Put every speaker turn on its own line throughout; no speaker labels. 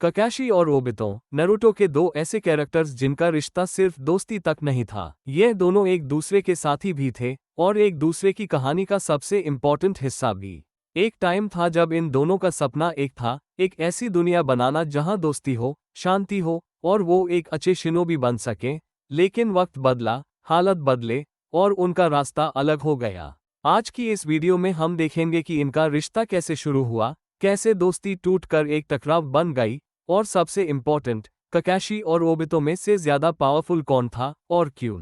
ककाशी और Obito, Naruto के दो ऐसे कैरेक्टर्स जिनका रिश्ता सिर्फ दोस्ती तक नहीं था। यह दोनों एक दूसरे के साथी भी थे और एक दूसरे की कहानी का सबसे इम्पोर्टेंट हिस्सा भी। एक टाइम था जब इन दोनों का सपना एक था, एक ऐसी दुनिया बनाना जहां दोस्ती हो, शांति हो और वो एक अच्छे शिनोबी बन सकें। लेकिन वक्त बदला, हालत बदले और उनका रास्ता अलग हो गया। आज की इस वीडियो में हम देखेंगे कि इनका रिश्ता कैसे शुरू हुआ, कैसे दोस्ती टूटकर एक टकराव बन गई और सबसे इम्पोर्टेंट, ककाशी और ओबितो में से ज्यादा पावरफुल कौन था और क्यों।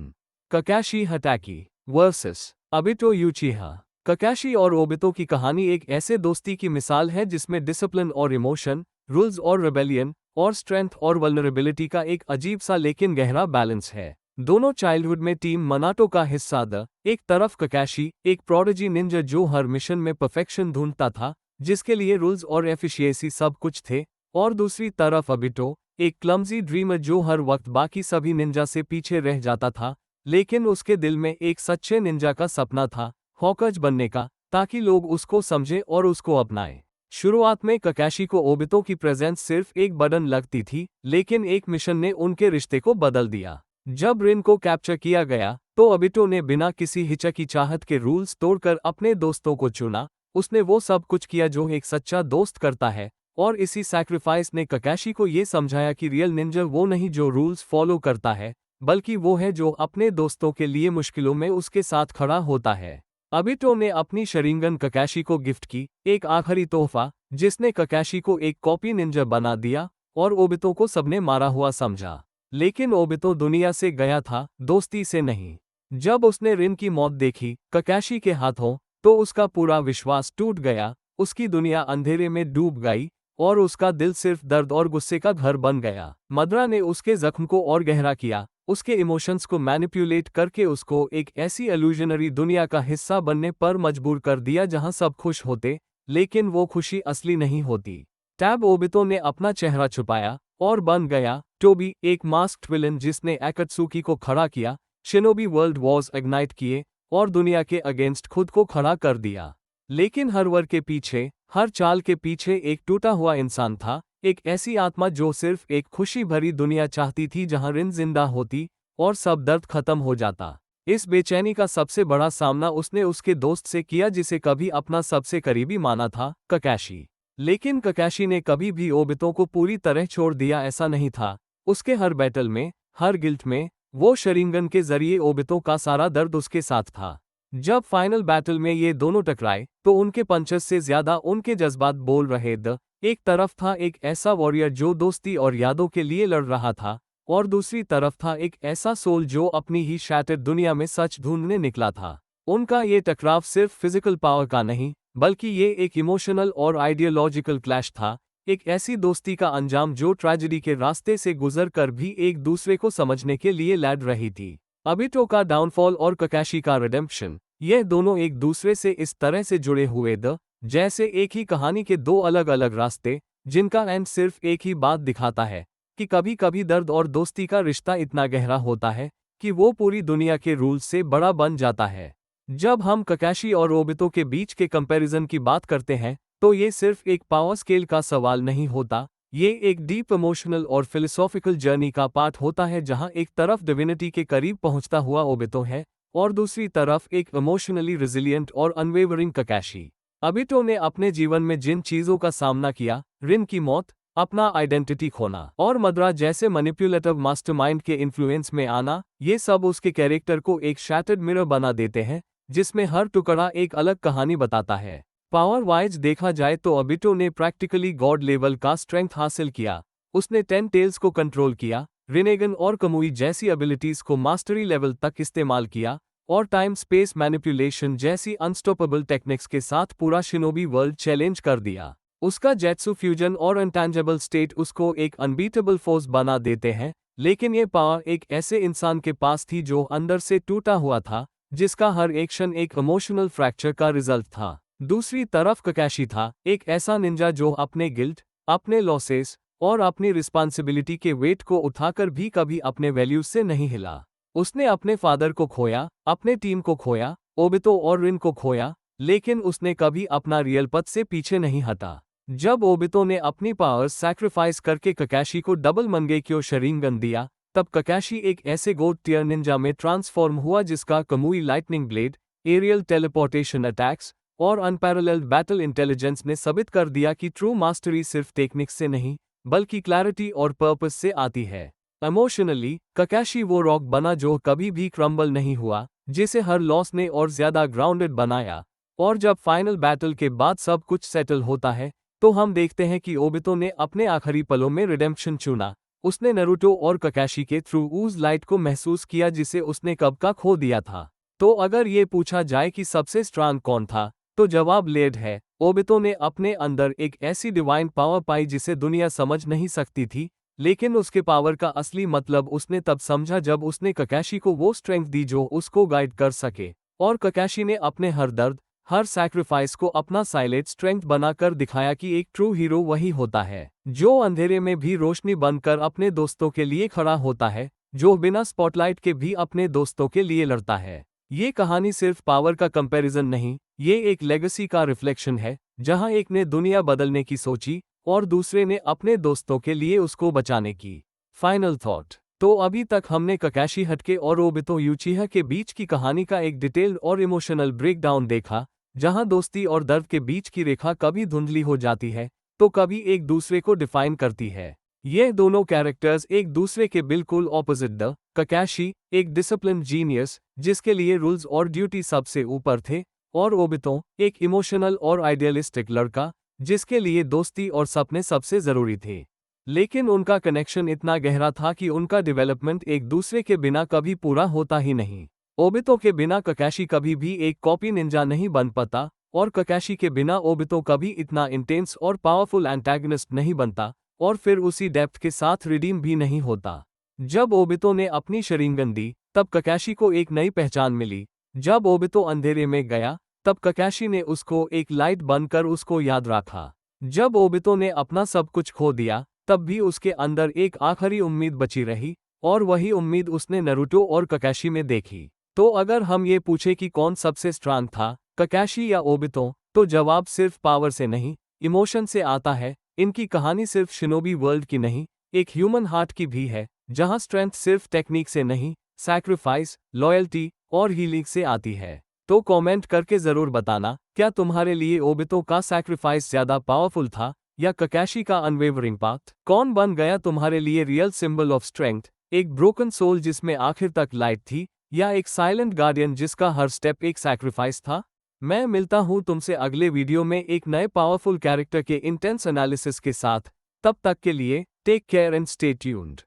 ककाशी हटाकी वर्सेस ओबितो यूचिहा। ककाशी और ओबितो की कहानी एक ऐसे दोस्ती की मिसाल है जिसमें डिसिप्लिन और इमोशन, रूल्स और रेबेलियन और स्ट्रेंथ और वल्नरेबिलिटी का एक अजीब सा लेकिन गहरा बैलेंस है। दोनों चाइल्डहुड में टीम मनाटो का हिस्सा द एक तरफ ककाशी, एक प्रोडिजी निंजा जो हर मिशन में परफेक्शन ढूंढता था, जिसके लिए रूल्स और एफिशिएंसी सब कुछ थे, और दूसरी तरफ ओबितो, एक क्लमजी ड्रीमर जो हर वक्त बाकी सभी निंजा से पीछे रह जाता था, लेकिन उसके दिल में एक सच्चे निंजा का सपना था, हॉकज बनने का, ताकि लोग उसको समझें और उसको अपनाएं। शुरुआत में ककाशी को ओबितो की प्रेजेंस सिर्फ एक बटन लगती थी, लेकिन एक मिशन ने उनके रिश्ते को बदल दिया। जब रिन को कैप्चर किया गया, तो ओबितो ने बिना किसी हिचकिचाहट के रूल्स तोड़कर अपने दोस्तों को चुना। उसने वो सब कुछ किया जो एक सच्चा दोस्त करता है, और इसी सैक्रिफाइस ने ककाशी को ये समझाया कि रियल निंजा वो नहीं जो रूल्स फॉलो करता है, बल्कि वो है जो अपने दोस्तों के लिए मुश्किलों में उसके साथ खड़ा होता है। ओबितो ने अपनी शरिंगन ककाशी को गिफ्ट की, एक आखिरी तोहफा जिसने ककाशी को एक कॉपी निंजा बना दिया, और ओबितो को सबने मारा हुआ समझा। लेकिन ओबितो दुनिया से गया था, दोस्ती से नहीं। जब उसने रिन की मौत देखी ककाशी के हाथों, तो उसका पूरा विश्वास टूट गया, उसकी दुनिया अंधेरे में डूब गई और उसका दिल सिर्फ दर्द और गुस्से का घर बन गया। मदरा ने उसके जख्म को और गहरा किया, उसके इमोशंस को मैनिपुलेट करके उसको एक ऐसी इल्यूजनरी दुनिया का हिस्सा बनने पर मजबूर कर दिया जहां सब खुश होते, लेकिन वो खुशी असली नहीं होती। टैब ओबितो ने अपना चेहरा छुपाया और बन गया टोबी, एक मास्क्ड विलन जिसने एकात्सुकी को खड़ा किया, शिनोबी वर्ल्ड वॉर्स इग्नाइट किए और दुनिया के अगेंस्ट खुद को खड़ा कर दिया। लेकिन हर वर्ड के पीछे, हर चाल के पीछे एक टूटा हुआ इंसान था, एक ऐसी आत्मा जो सिर्फ एक खुशी भरी दुनिया चाहती थी जहां रिन जिंदा होती और सब दर्द खत्म हो जाता। इस बेचैनी का सबसे बड़ा सामना उसने उसके दोस्त से किया जिसे कभी अपना सबसे करीबी माना था, ककाशी। लेकिन ककाशी ने कभी भी ओबितो को पूरी तरह छोड़ दिया ऐसा नहीं था। उसके हर बैटल में, हर गिल्ट में, वो शरिंगन के जरिए ओबितो का सारा दर्द उसके साथ था। जब फाइनल बैटल में ये दोनों टकराए, तो उनके पंचेस से ज्यादा उनके जज्बात बोल रहे द एक तरफ था एक ऐसा वॉरियर जो दोस्ती और यादों के लिए लड़ रहा था, और दूसरी तरफ था एक ऐसा सोल जो अपनी ही शैटर्ड दुनिया में सच ढूंढने निकला था। उनका ये टकराव सिर्फ फिजिकल पावर का नहीं, बल्कि ये एक इमोशनल और आइडियोलॉजिकल क्लैश था, एक ऐसी दोस्ती का अंजाम जो ट्रेजेडी के रास्ते से गुजर कर भी एक दूसरे को समझने के लिए लड़ रही थी। ओबितो का डाउनफॉल और ककाशी का रिडेम्पशन, यह दोनों एक दूसरे से इस तरह से जुड़े हुए द जैसे एक ही कहानी के दो अलग अलग रास्ते, जिनका एंड सिर्फ एक ही बात दिखाता है कि कभी कभी दर्द और दोस्ती का रिश्ता इतना गहरा होता है कि वो पूरी दुनिया के रूल्स से बड़ा बन जाता है। जब हम ककाशी और ओबितो के बीच के कंपैरिजन की बात करते हैं, तो ये सिर्फ एक पावर स्केल का सवाल नहीं होता, ये एक डीप इमोशनल और फिलोसॉफिकल जर्नी का पार्ट होता है जहां एक तरफ डिविनिटी के करीब पहुंचता हुआ ओबितो है और दूसरी तरफ एक इमोशनली रिजिलियंट और अनवेवरिंग ककाशी। ओबितो ने अपने जीवन में जिन चीजों का सामना किया, रिन की मौत, अपना आइडेंटिटी खोना और मदरा जैसे मैनिपुलेटिव मास्टरमाइंड के इन्फ्लुएंस में आना, ये सब उसके कैरेक्टर को एक शैटर्ड मिरर बना देते हैं जिसमें हर टुकड़ा एक अलग कहानी बताता है। पावर वाइज देखा जाए तो ओबितो ने प्रैक्टिकली गॉड लेवल का स्ट्रेंथ हासिल किया। उसने 10 टेल्स को कंट्रोल किया, रिनेगन और कमुई जैसी एबिलिटीज को मास्टरी लेवल तक इस्तेमाल किया, और टाइम स्पेस मैनिपुलेशन जैसी अनस्टॉपेबल टेक्निक्स के साथ पूरा शिनोबी वर्ल्ड चैलेंज कर दिया। उसका जेट्सु फ्यूजन और अनटैंजेबल स्टेट उसको एक अनबीटेबल फोर्स बना देते हैं, लेकिन ये पावर एक ऐसे इंसान के पास थी जो अंदर से टूटा हुआ था, जिसका हर एक्शन एक इमोशनल फ्रैक्चर का रिजल्ट था। दूसरी तरफ ककाशी था, एक ऐसा निंजा जो अपने गिल्ट, अपने लॉसेस और अपनी रिस्पॉन्सिबिलिटी के वेट को उठाकर भी कभी अपने वैल्यूज से नहीं हिला। उसने अपने फादर को खोया, अपने टीम को खोया, ओबितो और रिन को खोया, लेकिन उसने कभी अपना रियल पथ से पीछे नहीं हटा। जब ओबितो ने अपनी पावर्स सैक्रिफाइस करके ककाशी को डबल मंगेक्यो शरिंगन दिया, तब ककाशी एक ऐसे गोड टियर निंजा में ट्रांसफॉर्म हुआ जिसका Kamui lightning blade, aerial teleportation attacks और अनपैरेलल्ड बैटल इंटेलिजेंस ने साबित कर दिया कि ट्रू मास्टरी सिर्फ टेक्निक्स से नहीं, बल्कि क्लैरिटी और पर्पस से आती है। इमोशनली, ककाशी वो रॉक बना जो कभी भी क्रम्बल नहीं हुआ, जिसे हर लॉस ने और ज्यादा ग्राउंडेड बनाया। और जब फाइनल बैटल के बाद सब कुछ सेटल होता है, तो हम देखते हैं कि ओबितो ने अपने आखिरी पलों में रिडेम्पशन चुना। उसने नारुतो और ककाशी के थ्रू उस लाइट को महसूस किया जिसे उसने कब का खो दिया था। तो अगर ये पूछा जाए कि सबसे स्ट्रांग कौन था, तो जवाब लेड है। ओबितो ने अपने अंदर एक ऐसी डिवाइन पावर पाई जिसे दुनिया समझ नहीं सकती थी, लेकिन उसके पावर का असली मतलब उसने तब समझा जब उसने ककाशी को वो स्ट्रेंथ दी जो उसको गाइड कर सके। और ककाशी ने अपने हर दर्द, हर सैक्रिफाइस को अपना साइलेंट स्ट्रेंथ बनाकर दिखाया कि एक ट्रू हीरो वही होता है जो अंधेरे में भी रोशनी बनकर अपने दोस्तों के लिए खड़ा होता है, जो बिना स्पॉटलाइट के भी अपने दोस्तों के लिए लड़ता है। ये कहानी सिर्फ पावर का कंपैरिजन नहीं, ये एक लेगेसी का रिफ्लेक्शन है, जहां एक ने दुनिया बदलने की सोची और दूसरे ने अपने दोस्तों के लिए उसको बचाने की। Final thought. तो अभी तक हमने ककाशी हटके और ओबितो यूचिहा के बीच की कहानी का एक डिटेल्ड और इमोशनल ब्रेकडाउन देखा, जहां दोस्ती और दर्द के बीच की रेखा कभी धुंधली हो जाती है, तो कभी एक दूसरे को डिफाइन करती है। ये दोनों कैरेक्टर्स एक दूसरे के बिल्कुल ऑपोजिट द ककाशी, एक डिसिप्लिन जीनियस जिसके लिए रूल्स और ड्यूटी सबसे ऊपर थे, और ओबितो, एक इमोशनल और आइडियलिस्टिक लड़का जिसके लिए दोस्ती और सपने सबसे जरूरी थे। लेकिन उनका कनेक्शन इतना गहरा था कि उनका डेवलपमेंट एक दूसरे के बिना कभी पूरा होता ही नहीं। ओबितो के बिना ककाशी कभी भी एक कॉपी निंजा नहीं बन पाता, और ककाशी के बिना ओबितो कभी इतना इंटेंस और पावरफुल एंटागनिस्ट नहीं बनता, और फिर उसी डेप्थ के साथ रिडीम भी नहीं होता। जब ओबितो ने अपनी शरिंगन दी, तब ककाशी को एक नई पहचान मिली। जब ओबितो अंधेरे में गया, तब ककाशी ने उसको एक लाइट बनकर उसको याद रखा। जब ओबितो ने अपना सब कुछ खो दिया, तब भी उसके अंदर एक आखिरी उम्मीद बची रही, और वही उम्मीद उसने नारुतो और ककाशी में देखी। तो अगर हम ये पूछे कि कौन सबसे स्ट्रांग था, ककाशी या ओबितो, तो जवाब सिर्फ पावर से नहीं, इमोशन से आता है। इनकी कहानी सिर्फ शिनोबी वर्ल्ड की नहीं, एक ह्यूमन हार्ट की भी है, जहां स्ट्रेंथ सिर्फ टेक्निक से नहीं, सैक्रिफाइस, लॉयल्टी और हीलिंग से आती है। तो कमेंट करके जरूर बताना, क्या तुम्हारे लिए ओबितो का सैक्रिफाइस ज्यादा पावरफुल था या ककाशी का अनवेवरिंग पाथ? कौन बन गया तुम्हारे लिए रियल सिंबल ऑफ स्ट्रेंथ, एक ब्रोकन सोल जिसमें आखिर तक लाइट थी, या एक साइलेंट गार्डियन जिसका हर स्टेप एक सैक्रिफाइस था? मैं मिलता हूं तुमसे अगले वीडियो में एक नए पावरफुल कैरेक्टर के इंटेंस एनालिसिस के साथ। तब तक के लिए take care and stay tuned.